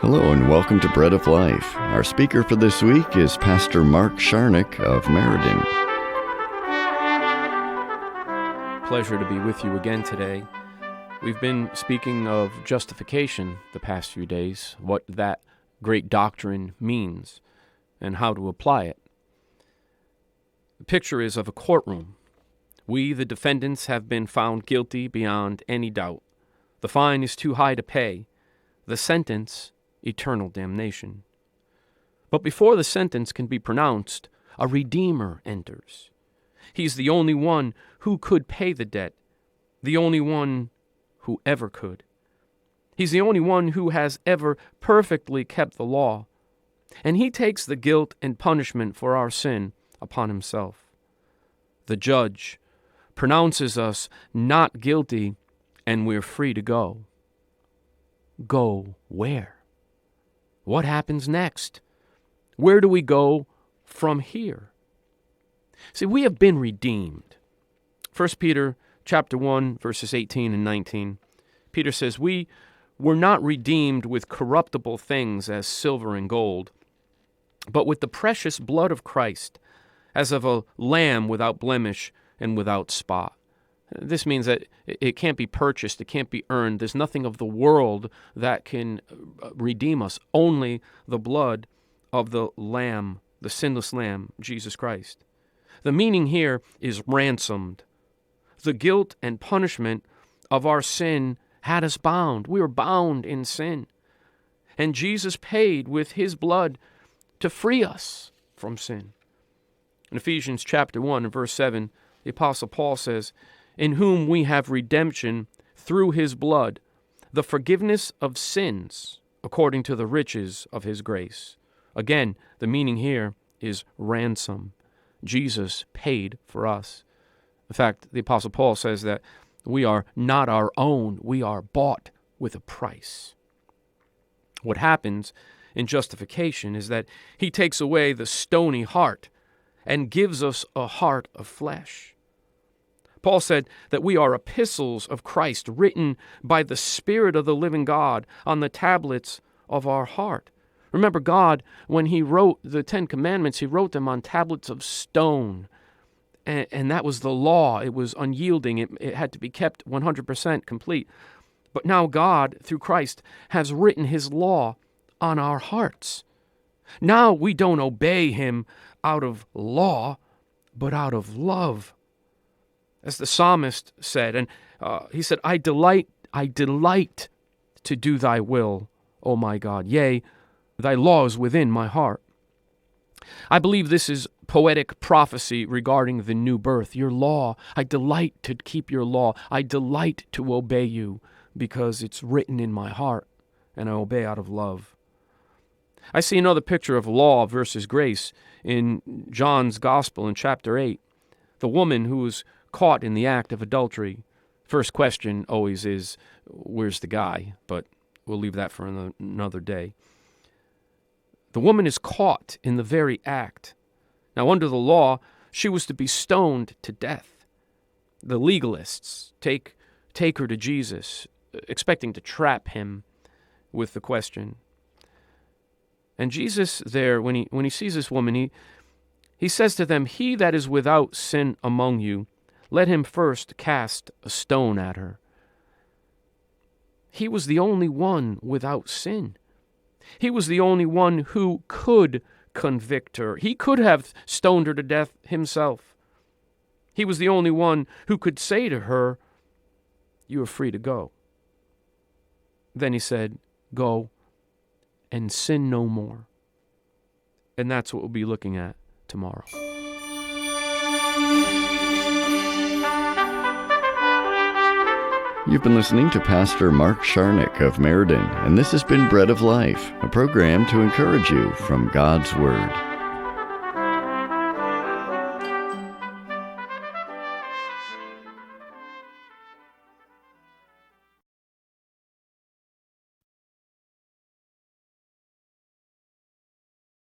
Hello and welcome to Bread of Life. Our speaker for this week is Pastor Mark Sharnick of Meriden. Pleasure to be with you again today. We've been speaking of justification the past few days, what that great doctrine means, and how to apply it. The picture is of a courtroom. We, the defendants, have been found guilty beyond any doubt. The fine is too high to pay. The sentence, eternal damnation. But before the sentence can be pronounced, a Redeemer enters. He's the only one who could pay the debt, the only one who ever could. He's the only one who has ever perfectly kept the law, and he takes the guilt and punishment for our sin upon himself. The judge pronounces us not guilty, and we're free to go. Go where? What happens next? Where do we go from here? See, we have been redeemed. 1 Peter chapter 1, verses 18 and 19. Peter says, "We were not redeemed with corruptible things as silver and gold, but with the precious blood of Christ, as of a lamb without blemish and without spot." This means that it can't be purchased, it can't be earned. There's nothing of the world that can redeem us. Only the blood of the Lamb, the sinless Lamb, Jesus Christ. The meaning here is ransomed. The guilt and punishment of our sin had us bound. We were bound in sin. And Jesus paid with his blood to free us from sin. In Ephesians chapter 1 and verse 7, the Apostle Paul says, "In whom we have redemption through his blood, the forgiveness of sins, according to the riches of his grace." Again, the meaning here is ransom. Jesus paid for us. In fact, the Apostle Paul says that we are not our own, we are bought with a price. What happens in justification is that he takes away the stony heart and gives us a heart of flesh. Paul said that we are epistles of Christ written by the Spirit of the living God on the tablets of our heart. Remember, God, when he wrote the 10 Commandments, he wrote them on tablets of stone. And that was the law. It was unyielding. It had to be kept 100% complete. But now God, through Christ, has written his law on our hearts. Now we don't obey him out of law, but out of love. As the psalmist said, and he said, I delight to do thy will, O my God. Yea, thy law is within my heart. I believe this is poetic prophecy regarding the new birth. Your law, I delight to keep your law. I delight to obey you because it's written in my heart, and I obey out of love. I see another picture of law versus grace in John's Gospel in chapter 8. The woman who was caught in the act of adultery. First question always is, where's the guy? But we'll leave that for another day. The woman is caught in the very act. Now, under the law, she was to be stoned to death. The legalists take her to Jesus, expecting to trap him with the question. And Jesus there, when he sees this woman, he says to them, "He that is without sin among you, let him first cast a stone at her." He was the only one without sin. He was the only one who could convict her. He could have stoned her to death himself. He was the only one who could say to her, "You are free to go." Then he said, "Go and sin no more." And that's what we'll be looking at tomorrow. You've been listening to Pastor Mark Sharnick of Meriden, and this has been Bread of Life, a program to encourage you from God's Word.